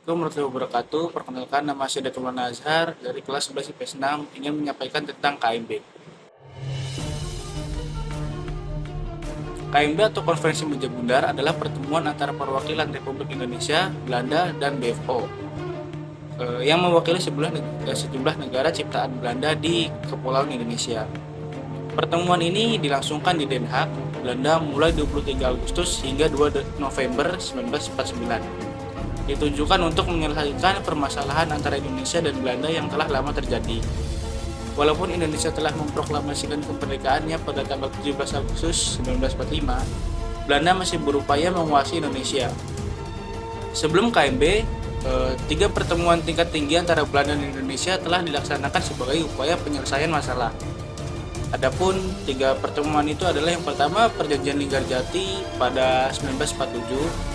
Assalamualaikum warahmatullahi wabarakatuh. Perkenalkan, nama saya Datul Nazhar dari kelas 11 IPS 6 ingin menyampaikan tentang KMB. KMB atau Konferensi Meja Bundar adalah pertemuan antara perwakilan Republik Indonesia, Belanda, dan BFO yang mewakili sejumlah negara ciptaan Belanda di Kepulauan Indonesia. Pertemuan ini dilangsungkan di Den Haag, Belanda mulai 23 Agustus hingga 2 November 1949. Ditujukan untuk menyelesaikan permasalahan antara Indonesia dan Belanda yang telah lama terjadi. Walaupun Indonesia telah memproklamasikan kemerdekaannya pada tanggal 17 Agustus 1945, Belanda masih berupaya menguasai Indonesia. Sebelum KMB, tiga pertemuan tingkat tinggi antara Belanda dan Indonesia telah dilaksanakan sebagai upaya penyelesaian masalah. Adapun tiga pertemuan itu adalah yang pertama Perjanjian Linggarjati pada 1947,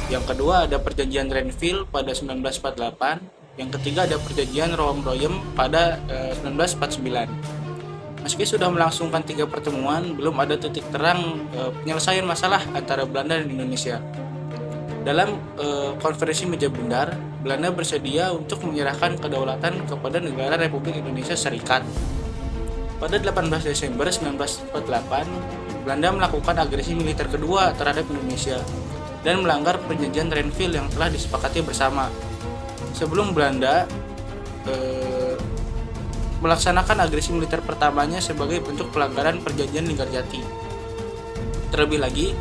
yang kedua ada Perjanjian Renville pada 1948, yang ketiga ada Perjanjian Roem-Royem pada 1949. Meski sudah melangsungkan tiga pertemuan, belum ada titik terang penyelesaian masalah antara Belanda dan Indonesia. Dalam konferensi Meja Bundar, Belanda bersedia untuk menyerahkan kedaulatan kepada negara Republik Indonesia Serikat. Pada 18 Desember 1948, Belanda melakukan agresi militer kedua terhadap Indonesia dan melanggar perjanjian Renville yang telah disepakati bersama. Sebelum Belanda melaksanakan agresi militer pertamanya sebagai bentuk pelanggaran perjanjian Linggarjati. Terlebih lagi,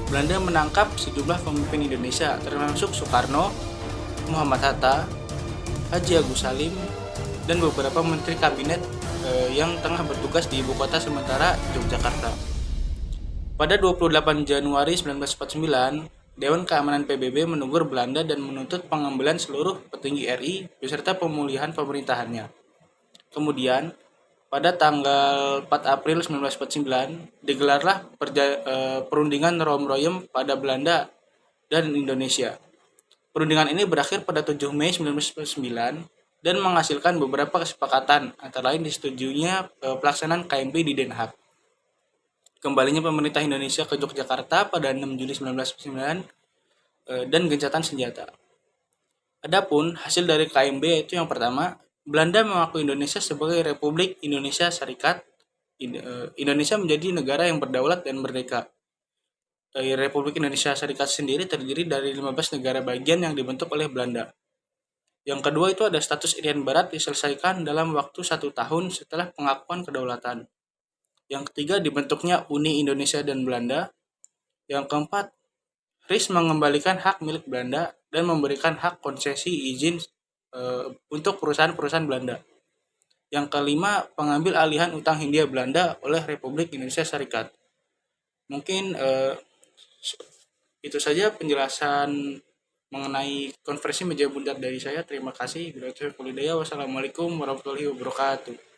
Belanda menangkap sejumlah pemimpin Indonesia termasuk Soekarno, Muhammad Hatta, Haji Agus Salim, dan beberapa menteri kabinet yang tengah bertugas di ibu kota sementara Yogyakarta. Pada 28 Januari 1949, Dewan Keamanan PBB menegur Belanda dan menuntut pengambilan seluruh petinggi RI beserta pemulihan pemerintahannya. Kemudian, pada tanggal 4 April 1949, digelarlah perundingan Roem-Royem pada Belanda dan Indonesia. Perundingan ini berakhir pada 7 Mei 1949 dan menghasilkan beberapa kesepakatan, antara lain disetujuinya pelaksanaan KMB di Den Haag. Kembalinya pemerintah Indonesia ke Yogyakarta pada 6 Juli 1949 dan gencatan senjata. Adapun hasil dari KMB yaitu yang pertama, Belanda mengakui Indonesia sebagai Republik Indonesia Serikat. Indonesia menjadi negara yang berdaulat dan merdeka. Republik Indonesia Serikat sendiri terdiri dari 15 negara bagian yang dibentuk oleh Belanda. Yang kedua itu ada status Irian Barat diselesaikan dalam waktu 1 tahun setelah pengakuan kedaulatan. Yang ketiga dibentuknya Uni Indonesia dan Belanda. Yang keempat, RIS mengembalikan hak milik Belanda dan memberikan hak konsesi izin untuk perusahaan-perusahaan Belanda. Yang kelima, pengambil alihan utang Hindia Belanda oleh Republik Indonesia Serikat. Mungkin itu saja penjelasan mengenai konferensi Meja Bundar dari saya. Terima kasih. Wassalamualaikum warahmatullahi wabarakatuh.